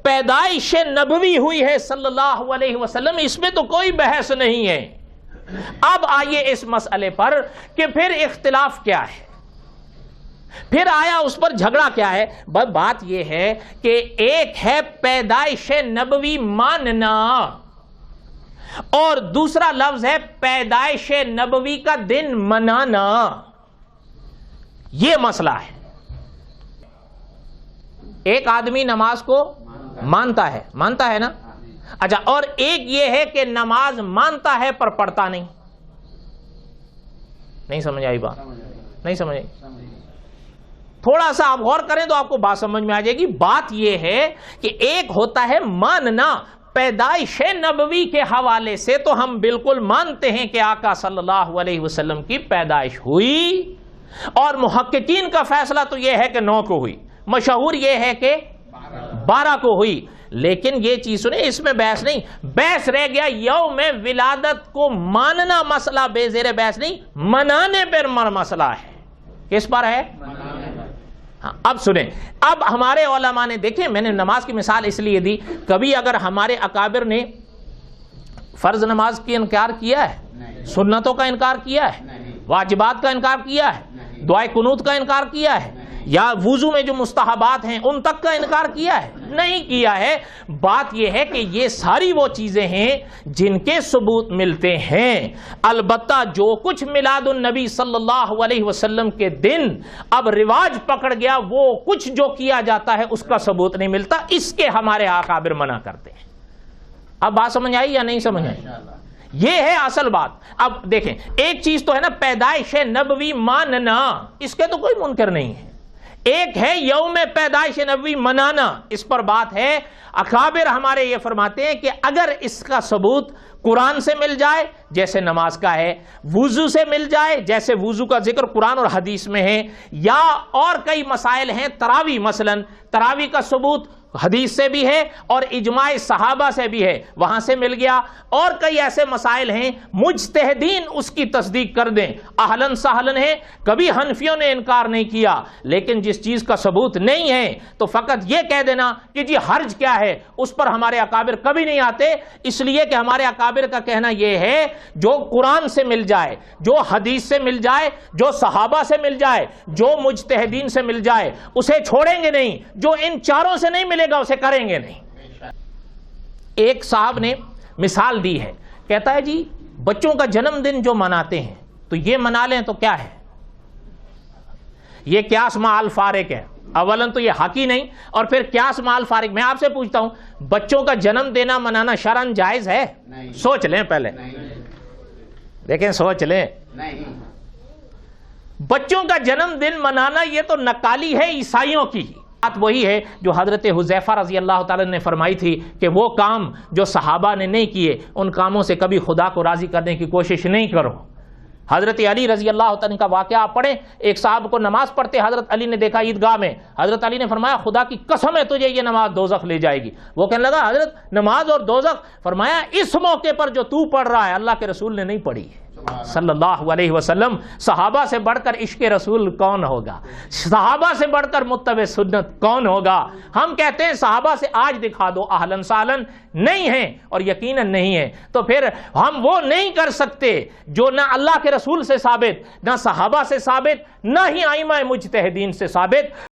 پیدائش نبوی ہوئی ہے صلی اللہ علیہ وسلم، اس میں تو کوئی بحث نہیں ہے۔ اب آئیے اس مسئلے پر کہ پھر اختلاف کیا ہے، پھر آیا اس پر جھگڑا کیا ہے۔ بات یہ ہے کہ ایک ہے پیدائش نبوی ماننا اور دوسرا لفظ ہے پیدائش نبوی کا دن منانا، یہ مسئلہ ہے۔ ایک آدمی نماز کو مانتا ہے نا، اچھا، اور ایک یہ ہے کہ نماز مانتا ہے پر پڑھتا نہیں سمجھ آئی بات؟ نہیں سمجھ آئی؟ تھوڑا سا آپ غور کریں تو آپ کو بات سمجھ میں آ جائے گی۔ بات یہ ہے کہ ایک ہوتا ہے ماننا، پیدائش نبوی کے حوالے سے تو ہم بالکل مانتے ہیں کہ آقا صلی اللہ علیہ وسلم کی پیدائش ہوئی، اور محققین کا فیصلہ تو یہ ہے کہ 9 کو ہوئی، مشہور یہ ہے کہ 12 کو ہوئی۔ لیکن یہ چیز سنیں، اس میں بحث نہیں، بحث رہ گیا یوم ولادت کو ماننا، مسئلہ بے زیر بحث نہیں، منانے پر مسئلہ ہے۔ کس پر ہے؟ اب سنیں، اب ہمارے علماء نے دیکھیں، میں نے نماز کی مثال اس لیے دی، کبھی اگر ہمارے اکابر نے فرض نماز کی انکار کیا ہے، سنتوں کا انکار کیا ہے، واجبات کا انکار کیا ہے، دعائے قنوت کا انکار کیا ہے، یا وضو میں جو مستحبات ہیں ان تک کا انکار کیا ہے؟ نہیں کیا ہے۔ بات یہ ہے کہ یہ ساری وہ چیزیں ہیں جن کے ثبوت ملتے ہیں، البتہ جو کچھ میلاد النبی صلی اللہ علیہ وسلم کے دن اب رواج پکڑ گیا، وہ کچھ جو کیا جاتا ہے اس کا ثبوت نہیں ملتا، اس کے ہمارے اکابر منع کرتے ہیں۔ اب بات سمجھ آئی یا نہیں سمجھ آئی؟ یہ ہے اصل بات۔ اب دیکھیں، ایک چیز تو ہے نا پیدائش نبوی ماننا، اس کے تو کوئی منکر نہیں ہے، ایک ہے یوم پیدائش نبوی منانا، اس پر بات ہے۔ اکابر ہمارے یہ فرماتے ہیں کہ اگر اس کا ثبوت قرآن سے مل جائے جیسے نماز کا ہے، وضو سے مل جائے جیسے وضو کا ذکر قرآن اور حدیث میں ہے، یا اور کئی مسائل ہیں، تراوی مثلا، تراوی کا ثبوت حدیث سے بھی ہے اور اجماع صحابہ سے بھی ہے، وہاں سے مل گیا، اور کئی ایسے مسائل ہیں مجتہدین اس کی تصدیق کر دیں، اہلاً سہلاً ہے، کبھی حنفیوں نے انکار نہیں کیا۔ لیکن جس چیز کا ثبوت نہیں ہے تو فقط یہ کہہ دینا کہ جی حرج کیا ہے، اس پر ہمارے اکابر کبھی نہیں آتے، اس لیے کہ ہمارے اکابر کا کہنا یہ ہے جو قرآن سے مل جائے، جو حدیث سے مل جائے، جو صحابہ سے مل جائے، جو مجتہدین سے مل جائے، اسے چھوڑیں گے نہیں، جو ان چاروں سے نہیں ملے گا اسے کریں گے نہیں۔ ایک صاحب نے مثال دی ہے، کہتا ہے جی بچوں کا جنم دن جو مناتے ہیں تو یہ منا لیں تو کیا ہے؟ یہ قیاس مع الفارق ہے، اولاً تو یہ حق ہی نہیں، اور پھر قیاس مع الفارق۔ میں آپ سے پوچھتا ہوں، بچوں کا جنم دینا منانا شرعاً جائز ہے؟ سوچ لیں پہلے، دیکھیں سوچ لیں، بچوں کا جنم دن منانا یہ تو نقالی ہے عیسائیوں کی۔ بات وہی ہے جو حضرت حذیفہ رضی اللہ تعالی نے فرمائی تھی کہ وہ کام جو صحابہ نے نہیں کیے ان کاموں سے کبھی خدا کو راضی کرنے کی کوشش نہیں کرو۔ حضرت علی رضی اللہ تعالیٰ کا واقعہ آپ پڑھیں، ایک صاحب کو نماز پڑھتے حضرت علی نے دیکھا عیدگاہ میں، حضرت علی نے فرمایا خدا کی قسم ہے تجھے یہ نماز دوزخ لے جائے گی۔ وہ کہنے لگا حضرت نماز اور دوزخ؟ فرمایا اس موقع پر جو تو پڑھ رہا ہے اللہ کے رسول نے نہیں پڑھی صلی اللہ علیہ وسلم۔ صحابہ سے بڑھ کر عشق رسول کون ہوگا؟ صحابہ سے بڑھ کر متبع سنت کون ہوگا؟ ہم کہتے ہیں صحابہ سے آج دکھا دو، اہلاً سہلاً نہیں ہیں اور یقیناً نہیں ہیں، تو پھر ہم وہ نہیں کر سکتے جو نہ اللہ کے رسول سے ثابت، نہ صحابہ سے ثابت، نہ ہی ائمہ مجتہدین سے ثابت۔